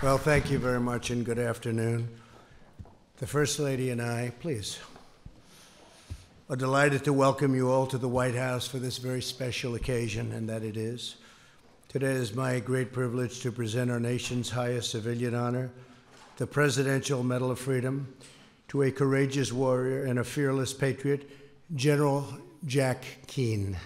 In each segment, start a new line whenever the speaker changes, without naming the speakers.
Well, thank you very much and good afternoon. The First Lady and I, please, are delighted to welcome you all to the White House for this very special occasion, and that it is. Today is my great privilege to present our nation's highest civilian honor, the Presidential Medal of Freedom, to a courageous warrior and a fearless patriot, General Jack Keane.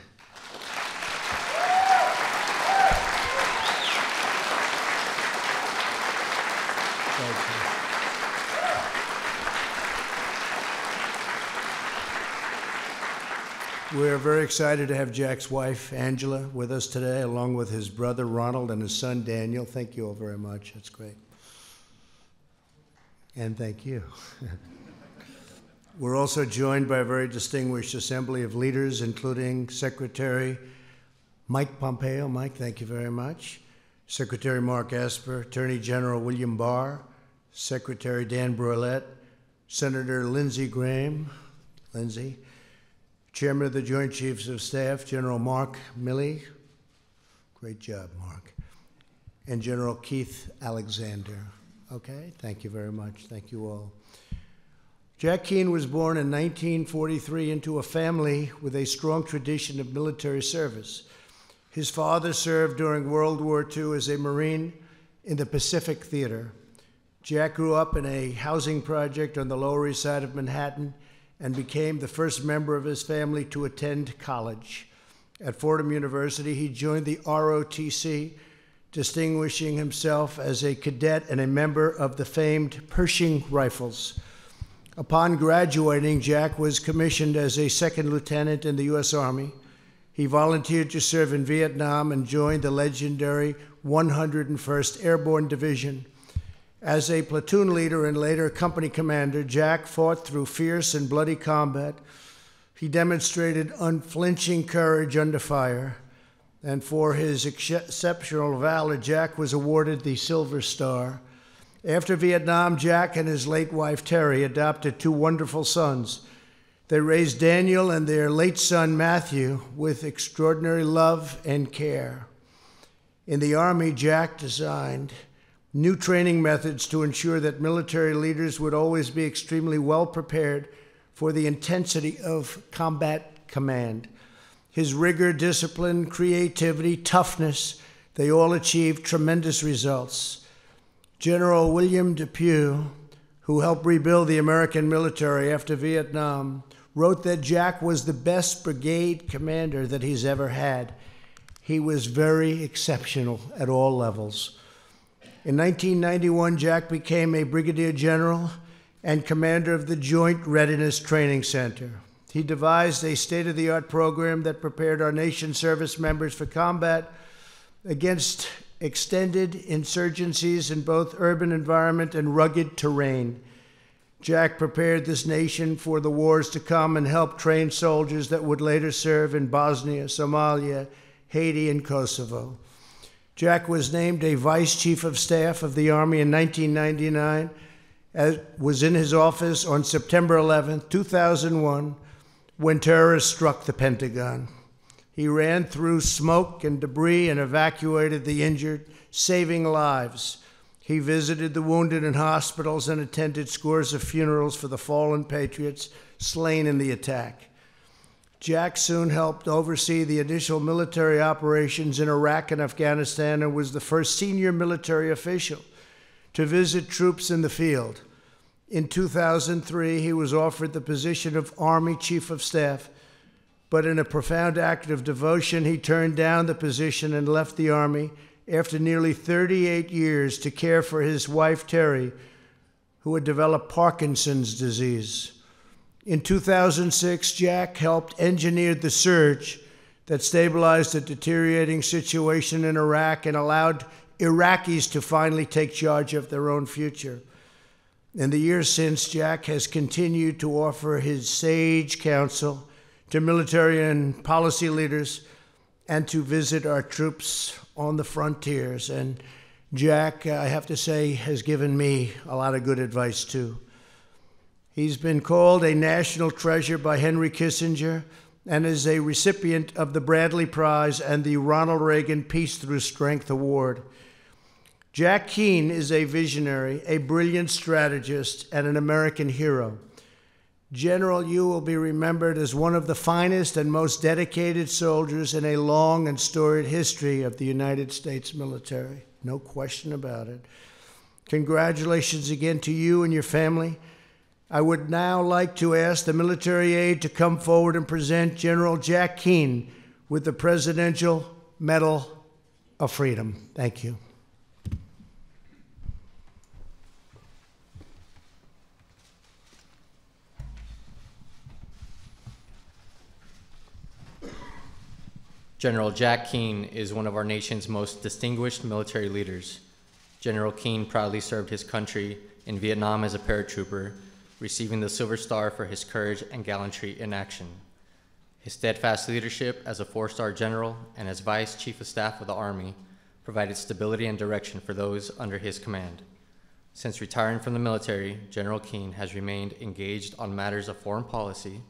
We're very excited to have Jack's wife, Angela, with us today, along with his brother, Ronald, and his son, Daniel. Thank you all very much. That's great. And thank you. We're also joined by a very distinguished assembly of leaders, including Secretary Mike Pompeo. Mike, thank you very much. Secretary Mark Esper, Attorney General William Barr, Secretary Dan Brouillette, Senator Lindsey Graham, Lindsey, Chairman of the Joint Chiefs of Staff, General Mark Milley, great job, Mark, and General Keith Alexander. Okay, thank you very much. Thank you all. Jack Keane was born in 1943 into a family with a strong tradition of military service. His father served during World War II as a Marine in the Pacific Theater. Jack grew up in a housing project on the Lower East Side of Manhattan and became the first member of his family to attend college. At Fordham University, he joined the ROTC, distinguishing himself as a cadet and a member of the famed Pershing Rifles. Upon graduating, Jack was commissioned as a second lieutenant in the U.S. Army. He volunteered to serve in Vietnam and joined the legendary 101st Airborne Division. As a platoon leader and later company commander, Jack fought through fierce and bloody combat. He demonstrated unflinching courage under fire, and for his exceptional valor, Jack was awarded the Silver Star. After Vietnam, Jack and his late wife, Terry, adopted two wonderful sons. They raised Daniel and their late son, Matthew, with extraordinary love and care. In the Army, Jack designed new training methods to ensure that military leaders would always be extremely well prepared for the intensity of combat command. His rigor, discipline, creativity, toughness, they all achieved tremendous results. General William Depew, who helped rebuild the American military after Vietnam, wrote that Jack was the best brigade commander that he's ever had. He was very exceptional at all levels. In 1991, Jack became a brigadier general and commander of the Joint Readiness Training Center. He devised a state-of-the-art program that prepared our nation's service members for combat against extended insurgencies in both urban environment and rugged terrain. Jack prepared this nation for the wars to come and helped train soldiers that would later serve in Bosnia, Somalia, Haiti, and Kosovo. Jack was named a Vice Chief of Staff of the Army in 1999, was in his office on September 11, 2001, when terrorists struck the Pentagon. He ran through smoke and debris and evacuated the injured, saving lives. He visited the wounded in hospitals and attended scores of funerals for the fallen patriots slain in the attack. Jack soon helped oversee the initial military operations in Iraq and Afghanistan and was the first senior military official to visit troops in the field. In 2003, he was offered the position of Army Chief of Staff, but in a profound act of devotion, he turned down the position and left the Army after nearly 38 years to care for his wife, Terry, who had developed Parkinson's disease. In 2006, Jack helped engineer the surge that stabilized a deteriorating situation in Iraq and allowed Iraqis to finally take charge of their own future. In the years since, Jack has continued to offer his sage counsel to military and policy leaders and to visit our troops on the frontiers. And Jack, I have to say, has given me a lot of good advice too. He's been called a national treasure by Henry Kissinger and is a recipient of the Bradley Prize and the Ronald Reagan Peace Through Strength Award. Jack Keane is a visionary, a brilliant strategist, and an American hero. General, you will be remembered as one of the finest and most dedicated soldiers in a long and storied history of the United States military. No question about it. Congratulations again to you and your family. I would now like to ask the military aide to come forward and present General Jack Keane with the Presidential Medal of Freedom. Thank you.
General Jack Keane is one of our nation's most distinguished military leaders. General Keane proudly served his country in Vietnam as a paratrooper, receiving the Silver Star for his courage and gallantry in action. His steadfast leadership as a four-star general and as Vice Chief of Staff of the Army provided stability and direction for those under his command. Since retiring from the military, General Keane has remained engaged on matters of foreign policy,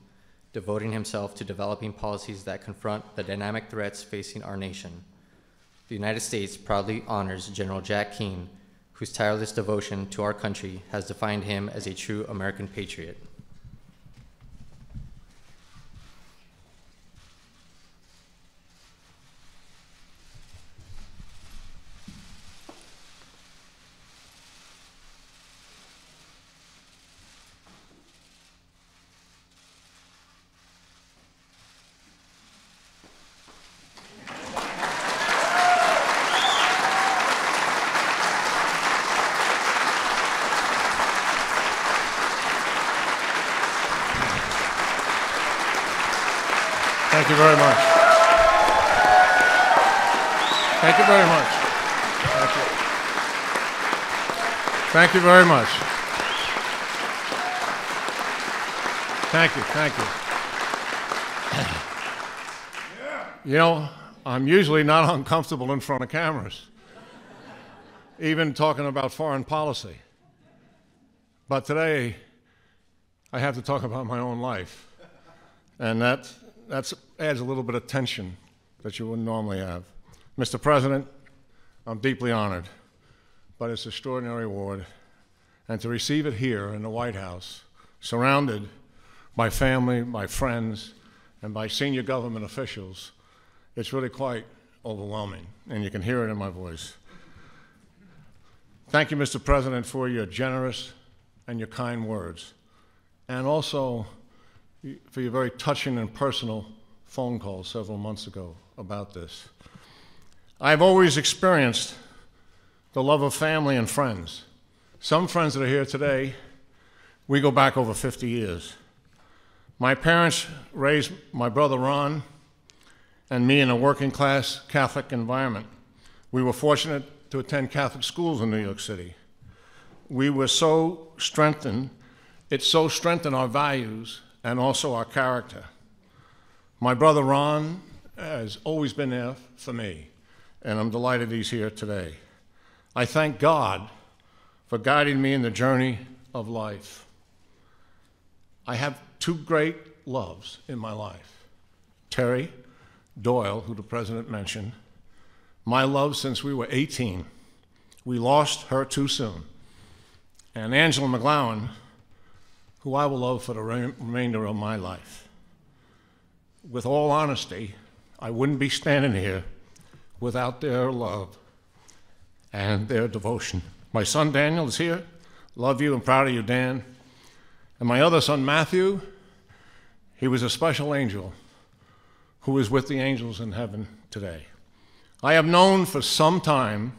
devoting himself to developing policies that confront the dynamic threats facing our nation. The United States proudly honors General Jack Keane, whose tireless devotion to our country has defined him as a true American patriot.
Thank you very much. Thank you very much. Thank you. Thank you very much. Thank you, thank you. You know, I'm usually not uncomfortable in front of cameras, even talking about foreign policy. But today, I have to talk about my own life, and that adds a little bit of tension that you wouldn't normally have. Mr. President, I'm deeply honored by this extraordinary award, and to receive it here in the White House, surrounded by family, by friends, and by senior government officials, it's really quite overwhelming, and you can hear it in my voice. Thank you, Mr. President, for your generous and your kind words, and also for your very touching and personal phone call several months ago about this. I've always experienced the love of family and friends. Some friends that are here today, we go back over 50 years. My parents raised my brother Ron and me in a working class Catholic environment. We were fortunate to attend Catholic schools in New York City. We were so strengthened, it so strengthened our values and also our character. My brother Ron has always been there for me, and I'm delighted he's here today. I thank God for guiding me in the journey of life. I have two great loves in my life. Terry Doyle, who the President mentioned, my love since we were 18. We lost her too soon. And Angela McGlowan, who I will love for the remainder of my life. With all honesty, I wouldn't be standing here without their love and their devotion. My son Daniel is here. Love you and proud of you, Dan. And my other son Matthew, he was a special angel who is with the angels in heaven today. I have known for some time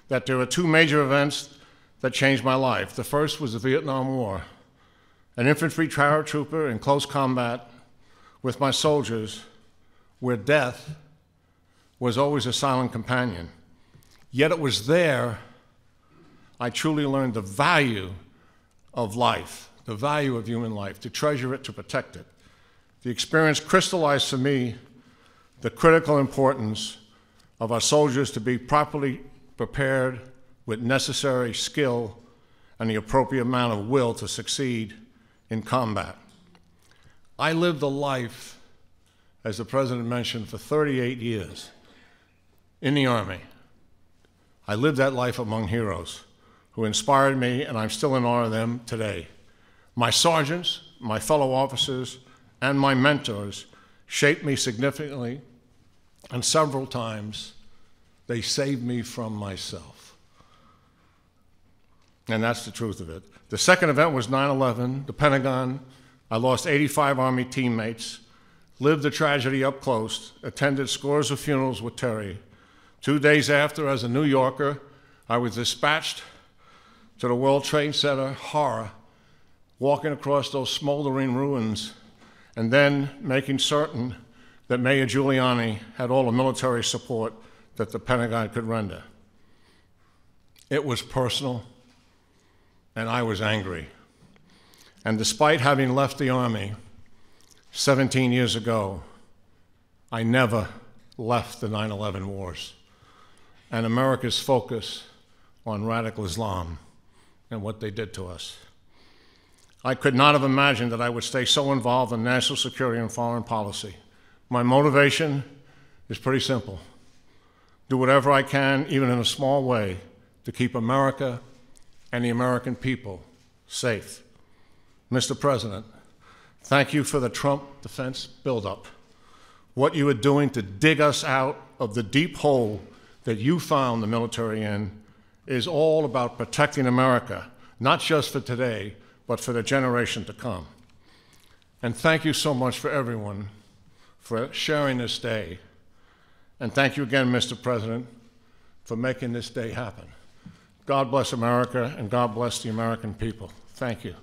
that there are two major events that changed my life. The first was the Vietnam War. An infantry paratrooper in close combat with my soldiers, where death was always a silent companion. Yet it was there I truly learned the value of life, the value of human life, to treasure it, to protect it. The experience crystallized for me the critical importance of our soldiers to be properly prepared with necessary skill and the appropriate amount of will to succeed in combat. I lived a life, as the President mentioned, for 38 years in the Army. I lived that life among heroes who inspired me, and I'm still in awe of them today. My sergeants, my fellow officers, and my mentors shaped me significantly, and several times they saved me from myself. And that's the truth of it. The second event was 9/11, the Pentagon. I lost 85 Army teammates, lived the tragedy up close, attended scores of funerals with Terry. 2 days after, as a New Yorker, I was dispatched to the World Trade Center, horror, walking across those smoldering ruins, and then making certain that Mayor Giuliani had all the military support that the Pentagon could render. It was personal, and I was angry. And despite having left the Army 17 years ago, I never left the 9/11 wars and America's focus on radical Islam and what they did to us. I could not have imagined that I would stay so involved in national security and foreign policy. My motivation is pretty simple. Do whatever I can, even in a small way, to keep America and the American people safe. Mr. President, thank you for the Trump defense buildup. What you are doing to dig us out of the deep hole that you found the military in is all about protecting America, not just for today, but for the generation to come. And thank you so much for everyone for sharing this day. And thank you again, Mr. President, for making this day happen. God bless America, and God bless the American people. Thank you.